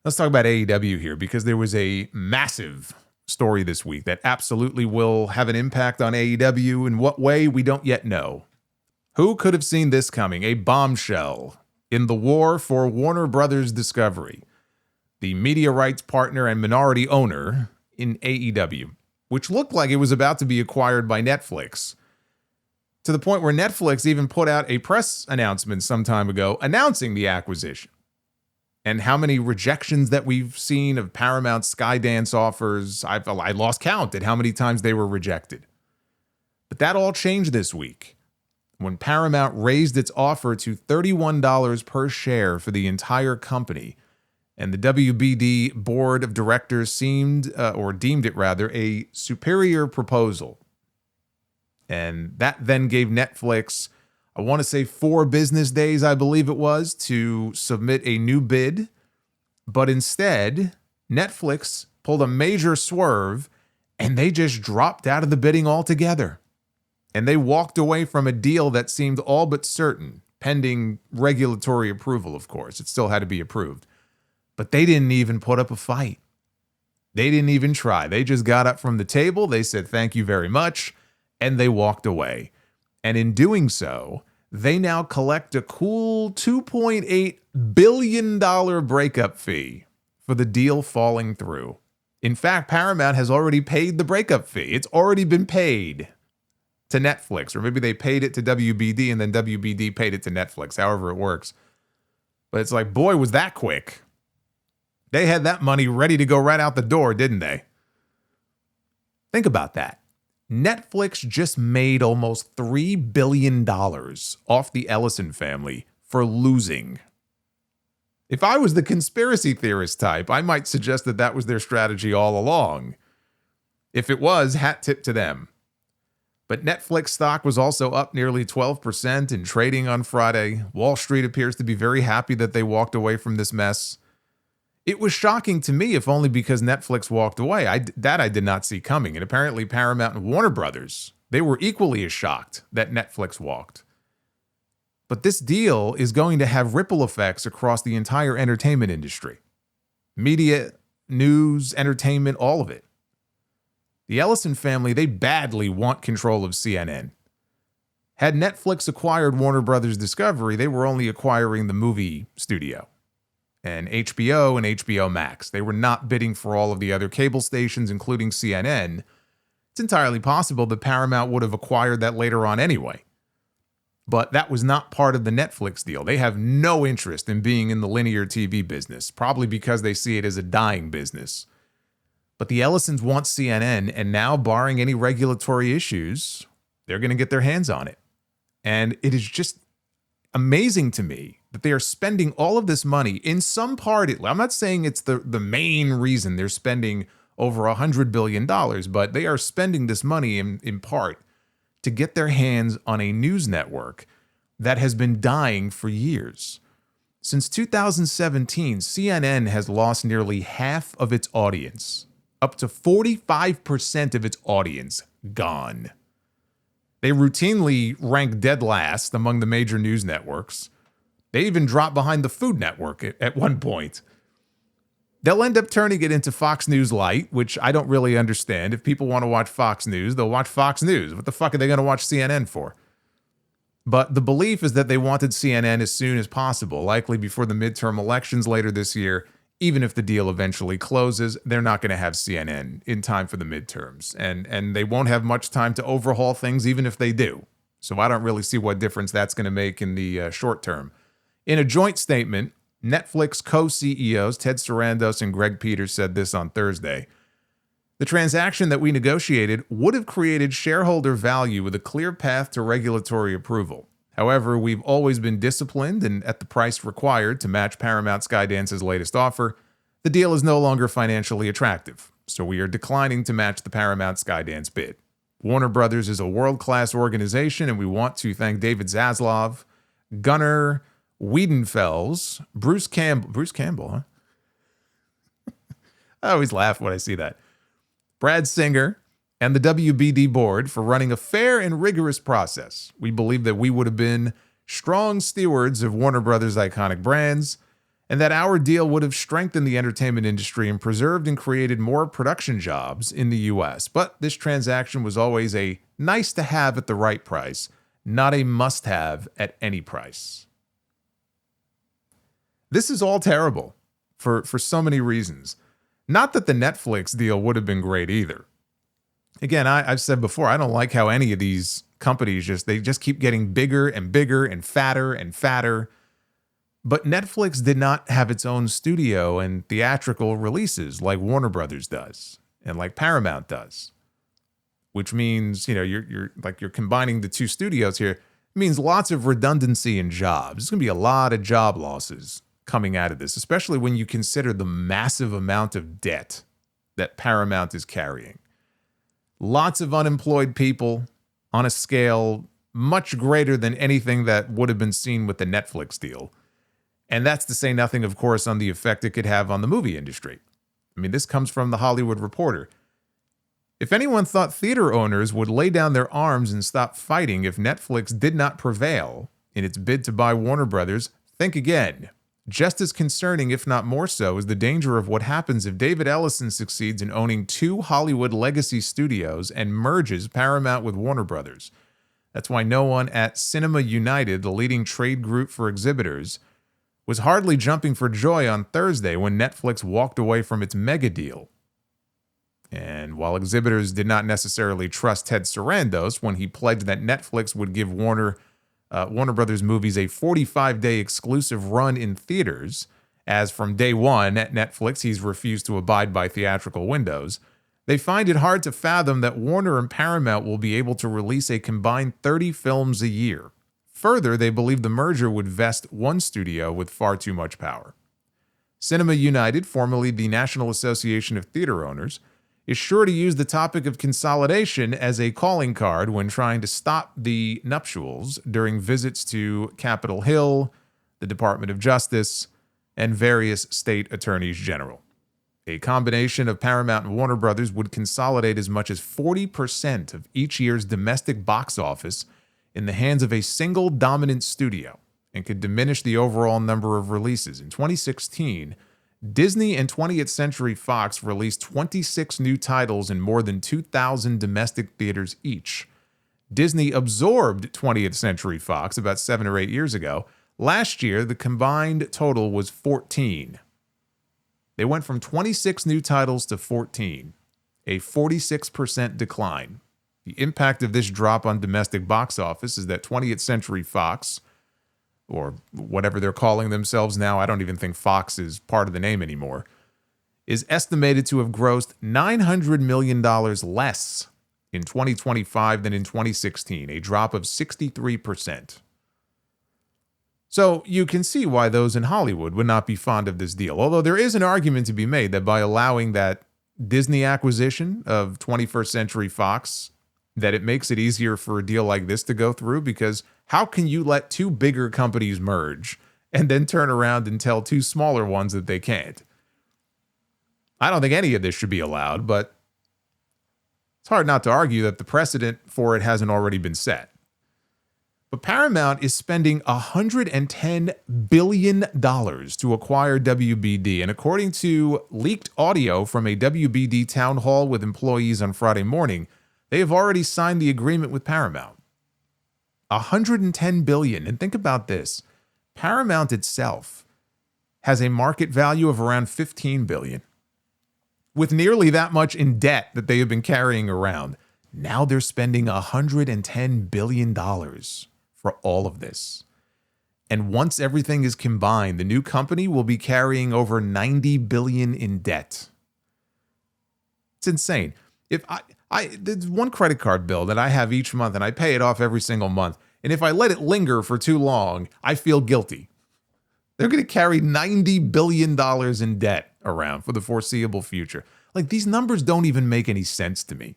Let's talk about AEW here because there was a massive story this week that absolutely will have an impact on AEW. In what way, we don't yet know. Who could have seen this coming? A bombshell in the war for Warner Brothers Discovery, the media rights partner and minority owner in AEW, which looked like it was about to be acquired by Netflix, to the point where Netflix even put out a press announcement some time ago announcing the acquisition. And how many rejections that we've seen of Paramount Skydance offers. I lost count at how many times they were rejected. But that all changed this week when Paramount raised its offer to $31 per share for the entire company. And the WBD board of directors deemed it a superior proposal. And that then gave Netflix, I want to say 4 business days, I believe it was, to submit a new bid. But instead, Netflix pulled a major swerve and they just dropped out of the bidding altogether. And they walked away from a deal that seemed all but certain, pending regulatory approval, of course. It still had to be approved. But they didn't even put up a fight. They didn't even try. They just got up from the table. They said, thank you very much. And they walked away. And in doing so, they now collect a cool $2.8 billion breakup fee for the deal falling through. In fact, Paramount has already paid the breakup fee. It's already been paid to Netflix, or maybe they paid it to WBD and then WBD paid it to Netflix, however it works. But it's like, boy, was that quick. They had that money ready to go right out the door, didn't they? Think about that. Netflix just made almost $3 billion off the Ellison family for losing. If I was the conspiracy theorist type, I might suggest that that was their strategy all along. If it was, hat tip to them. But Netflix stock was also up nearly 12% in trading on Friday. Wall Street appears to be very happy that they walked away from this mess. It was shocking to me, if only because Netflix walked away. I did not see coming. And apparently Paramount and Warner Brothers, they were equally as shocked that Netflix walked. But this deal is going to have ripple effects across the entire entertainment industry. Media, news, entertainment, all of it. The Ellison family, they badly want control of CNN. Had Netflix acquired Warner Brothers Discovery, they were only acquiring the movie studio and HBO and HBO Max. They were not bidding for all of the other cable stations, including CNN. It's entirely possible that Paramount would have acquired that later on anyway. But that was not part of the Netflix deal. They have no interest in being in the linear TV business, probably because they see it as a dying business. But the Ellisons want CNN, and now, barring any regulatory issues, they're going to get their hands on it. And it is just amazing to me that they are spending all of this money in some part. I'm not saying it's the main reason they're spending over $100 billion, but they are spending this money in part to get their hands on a news network that has been dying for years. Since 2017, CNN has lost nearly half of its audience, up to 45% of its audience gone. They routinely rank dead last among the major news networks. They even dropped behind the Food Network at one point. They'll end up turning it into Fox News Lite, which I don't really understand. If people want to watch Fox News, they'll watch Fox News. What the fuck are they going to watch CNN for? But the belief is that they wanted CNN as soon as possible, likely before the midterm elections later this year. Even if the deal eventually closes, they're not going to have CNN in time for the midterms. And they won't have much time to overhaul things, even if they do. So I don't really see what difference that's going to make in the short term. In a joint statement, Netflix co-CEOs Ted Sarandos and Greg Peters said this on Thursday. The transaction that we negotiated would have created shareholder value with a clear path to regulatory approval. However, we've always been disciplined and at the price required to match Paramount Skydance's latest offer. The deal is no longer financially attractive, so we are declining to match the Paramount Skydance bid. Warner Brothers is a world-class organization, and we want to thank David Zaslav, Gunnar Wiedenfels, Bruce Campbell, huh? I always laugh when I see that. Brad Singer, and the WBD board for running a fair and rigorous process. We believe that we would have been strong stewards of Warner Brothers' iconic brands, and that our deal would have strengthened the entertainment industry and preserved and created more production jobs in the U.S. But this transaction was always a nice to have at the right price, not a must have at any price. This is all terrible for so many reasons. Not that the Netflix deal would have been great either. Again, I've said before, I don't like how any of these companies just keep getting bigger and bigger and fatter and fatter. But Netflix did not have its own studio and theatrical releases like Warner Brothers does and like Paramount does. Which means, you're combining the two studios here. It means lots of redundancy in jobs. There's going to be a lot of job losses coming out of this, especially when you consider the massive amount of debt that Paramount is carrying. Lots of unemployed people on a scale much greater than anything that would have been seen with the Netflix deal. And that's to say nothing, of course, on the effect it could have on the movie industry. I mean, this comes from The Hollywood Reporter. If anyone thought theater owners would lay down their arms and stop fighting if Netflix did not prevail in its bid to buy Warner Brothers, think again. Just as concerning, if not more so, is the danger of what happens if David Ellison succeeds in owning two Hollywood legacy studios and merges Paramount with Warner Brothers. That's why no one at Cinema United, the leading trade group for exhibitors, was hardly jumping for joy on Thursday when Netflix walked away from its mega deal. And while exhibitors did not necessarily trust Ted Sarandos when he pledged that Netflix would give Warner Brothers movies a 45-day exclusive run in theaters, as from day one at Netflix he's refused to abide by theatrical windows, they find it hard to fathom that Warner and Paramount will be able to release a combined 30 films a year. Further, they believe the merger would vest one studio with far too much power. Cinema United, formerly the National Association of Theater Owners, is sure to use the topic of consolidation as a calling card when trying to stop the nuptials during visits to Capitol Hill, the Department of Justice, and various state attorneys general. A combination of Paramount and Warner Brothers would consolidate as much as 40% of each year's domestic box office in the hands of a single dominant studio and could diminish the overall number of releases. In 2016, Disney and 20th Century Fox released 26 new titles in more than 2,000 domestic theaters each. Disney absorbed 20th Century Fox about 7 or 8 years ago. Last year, the combined total was 14. They went from 26 new titles to 14, a 46% decline. The impact of this drop on domestic box office is that 20th Century Fox, or whatever they're calling themselves now, I don't even think Fox is part of the name anymore, is estimated to have grossed $900 million less in 2025 than in 2016, a drop of 63%. So you can see why those in Hollywood would not be fond of this deal, although there is an argument to be made that by allowing that Disney acquisition of 21st Century Fox, that it makes it easier for a deal like this to go through, because how can you let two bigger companies merge and then turn around and tell two smaller ones that they can't? I don't think any of this should be allowed, but it's hard not to argue that the precedent for it hasn't already been set. But Paramount is spending $110 billion to acquire WBD, and according to leaked audio from a WBD town hall with employees on Friday morning, they have already signed the agreement with Paramount. $110 billion. And think about this. Paramount itself has a market value of around $15 billion. With nearly that much in debt that they have been carrying around, now they're spending $110 billion for all of this. And once everything is combined, the new company will be carrying over $90 billion in debt. It's insane. If there's one credit card bill that I have each month, and I pay it off every single month. And if I let it linger for too long, I feel guilty. They're going to carry $90 billion in debt around for the foreseeable future. Like, these numbers don't even make any sense to me.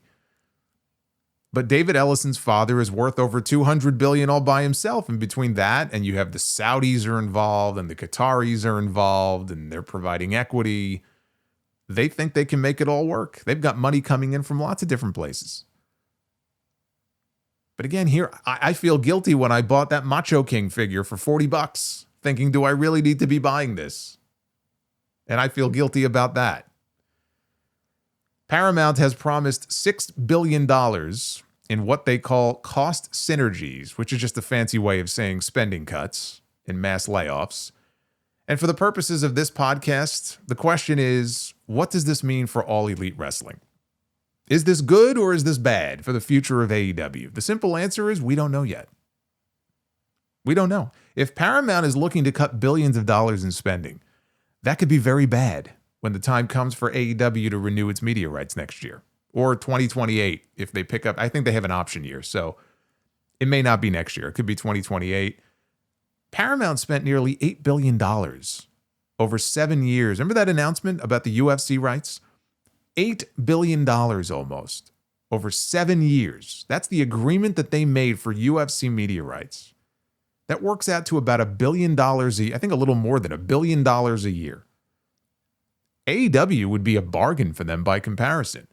But David Ellison's father is worth over $200 billion all by himself. And between that, and you have the Saudis are involved, and the Qataris are involved, and they're providing equity, they think they can make it all work. They've got money coming in from lots of different places. But again, here, I feel guilty when I bought that Macho King figure for $40. thinking, do I really need to be buying this? And I feel guilty about that. Paramount has promised $6 billion in what they call cost synergies, which is just a fancy way of saying spending cuts and mass layoffs. And for the purposes of this podcast, the question is, what does this mean for All Elite Wrestling? Is this good or is this bad for the future of AEW? The simple answer is we don't know yet. We don't know. If Paramount is looking to cut billions of dollars in spending, that could be very bad when the time comes for AEW to renew its media rights next year, or 2028 if they pick up. I think they have an option year, so it may not be next year. It could be 2028. Paramount spent nearly $8 billion over 7 years. Remember that announcement about the UFC rights? $8 billion almost over 7 years. That's the agreement that they made for UFC media rights. That works out to about $1 billion I think a little more than $1 billion a year. AEW would be a bargain for them by comparison.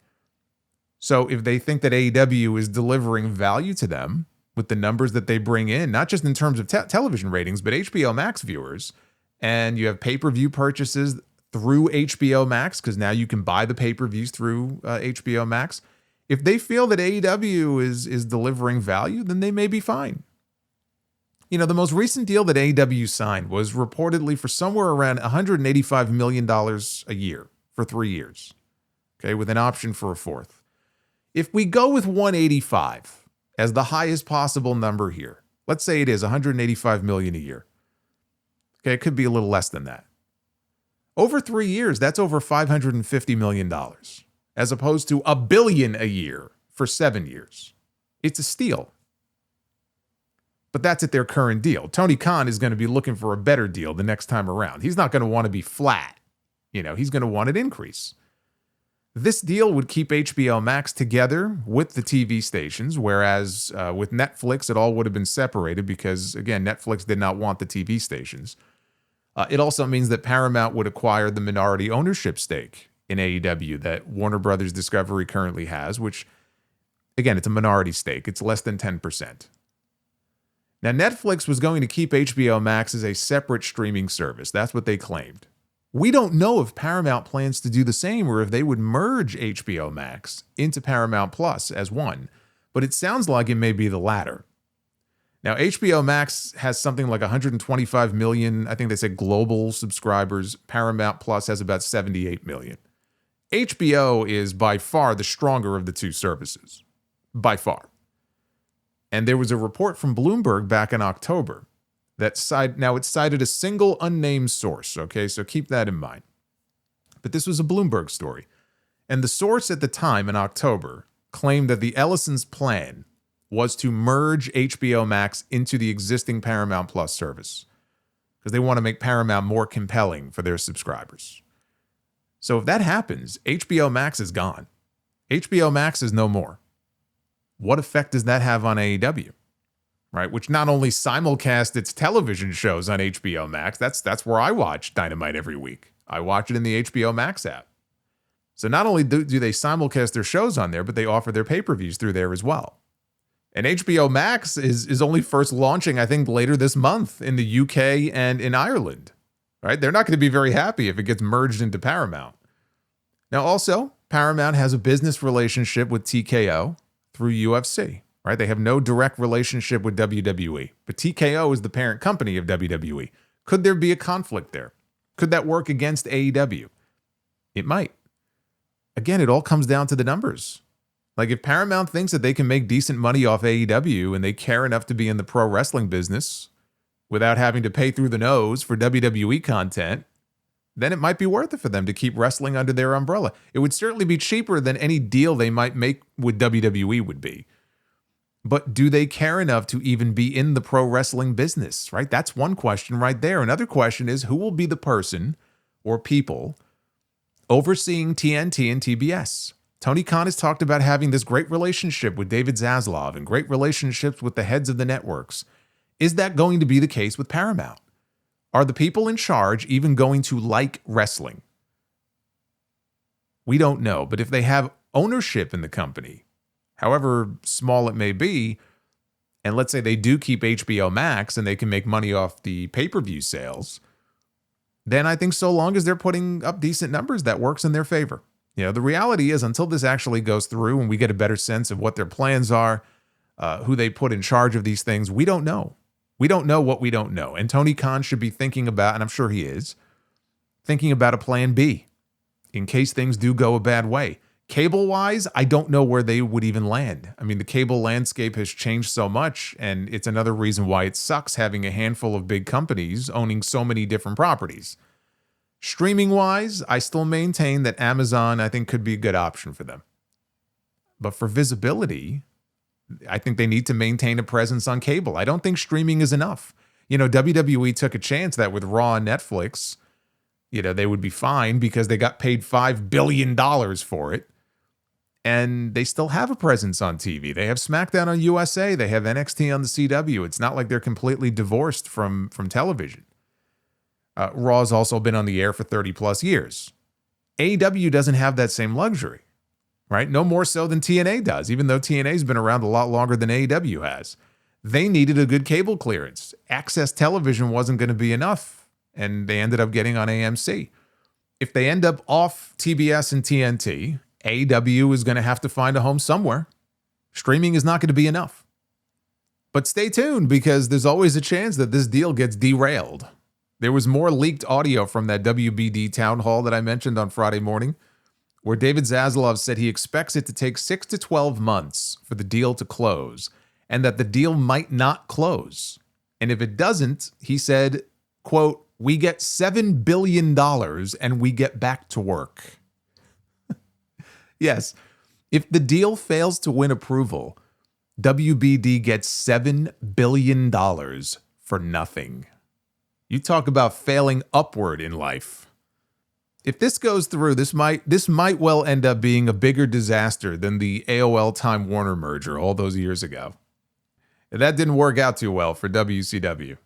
So if they think that AEW is delivering value to them with the numbers that they bring in, not just in terms of television ratings, but HBO Max viewers, and you have pay-per-view purchases through HBO Max, because now you can buy the pay-per-views through HBO Max. If they feel that AEW is delivering value, then they may be fine. You know, the most recent deal that AEW signed was reportedly for somewhere around $185 million a year for 3 years, okay, with an option for a fourth. If we go with 185 as the highest possible number here, let's say it is $185 million a year. Okay, it could be a little less than that. Over 3 years, that's over $550 million, as opposed to $1 billion a year for 7 years. It's a steal. But that's at their current deal. Tony Khan is going to be looking for a better deal the next time around. He's not going to want to be flat. He's going to want an increase. This deal would keep HBO Max together with the TV stations, whereas with Netflix, it all would have been separated because, again, Netflix did not want the TV stations. It also means that Paramount would acquire the minority ownership stake in AEW that Warner Brothers Discovery currently has, which, again, it's a minority stake. It's less than 10%. Now, Netflix was going to keep HBO Max as a separate streaming service. That's what they claimed. We don't know if Paramount plans to do the same or if they would merge HBO Max into Paramount Plus as one, but it sounds like it may be the latter. Now, HBO Max has something like 125 million, I think they said global subscribers. Paramount Plus has about 78 million. HBO is by far the stronger of the two services. By far. And there was a report from Bloomberg back in October that it cited a single unnamed source, okay? So keep that in mind. But this was a Bloomberg story. And the source at the time in October claimed that the Ellisons' plan was to merge HBO Max into the existing Paramount Plus service because they want to make Paramount more compelling for their subscribers. So if that happens, HBO Max is gone. HBO Max is no more. What effect does that have on AEW? Right, which not only simulcast its television shows on HBO Max, that's where I watch Dynamite every week. I watch it in the HBO Max app. So not only do they simulcast their shows on there, but they offer their pay-per-views through there as well. And HBO Max is only first launching, I think, later this month in the UK and in Ireland. Right? They're not going to be very happy if it gets merged into Paramount. Now, also, Paramount has a business relationship with TKO through UFC. Right? They have no direct relationship with WWE, but TKO is the parent company of WWE. Could there be a conflict there? Could that work against AEW? It might. Again, it all comes down to the numbers. Like if Paramount thinks that they can make decent money off AEW and they care enough to be in the pro wrestling business without having to pay through the nose for WWE content, then it might be worth it for them to keep wrestling under their umbrella. It would certainly be cheaper than any deal they might make with WWE would be. But do they care enough to even be in the pro wrestling business, right? That's one question right there. Another question is who will be the person or people overseeing TNT and TBS? Tony Khan has talked about having this great relationship with David Zaslav and great relationships with the heads of the networks. Is that going to be the case with Paramount? Are the people in charge even going to like wrestling? We don't know, but if they have ownership in the company, however small it may be, and let's say they do keep HBO Max and they can make money off the pay-per-view sales, then I think so long as they're putting up decent numbers, that works in their favor. The reality is until this actually goes through and we get a better sense of what their plans are, who they put in charge of these things, we don't know. We don't know what we don't know. And Tony Khan should be thinking about, and I'm sure he is, thinking about a plan B in case things do go a bad way. Cable-wise, I don't know where they would even land. I mean, the cable landscape has changed so much, and it's another reason why it sucks having a handful of big companies owning so many different properties. Streaming-wise, I still maintain that Amazon, I think, could be a good option for them. But for visibility, I think they need to maintain a presence on cable. I don't think streaming is enough. WWE took a chance that with Raw and Netflix, they would be fine because they got paid $5 billion for it. And they still have a presence on TV. They have SmackDown on USA. They have NXT on the CW. It's not like they're completely divorced from television. Raw's also been on the air for 30 plus years. AEW doesn't have that same luxury, right? No more so than TNA does, even though TNA's been around a lot longer than AEW has. They needed a good cable clearance. Access television wasn't going to be enough, and they ended up getting on AMC. If they end up off TBS and TNT, AEW is going to have to find a home somewhere. Streaming is not going to be enough. But stay tuned because there's always a chance that this deal gets derailed. There was more leaked audio from that WBD town hall that I mentioned on Friday morning, where David Zaslav said he expects it to take 6 to 12 months for the deal to close, and that the deal might not close. And if it doesn't, he said, quote, "We get $7 billion and we get back to work." Yes, if the deal fails to win approval, WBD gets $7 billion for nothing. You talk about failing upward in life. If this goes through, this might well end up being a bigger disaster than the AOL Time Warner merger all those years ago. That didn't work out too well for WCW.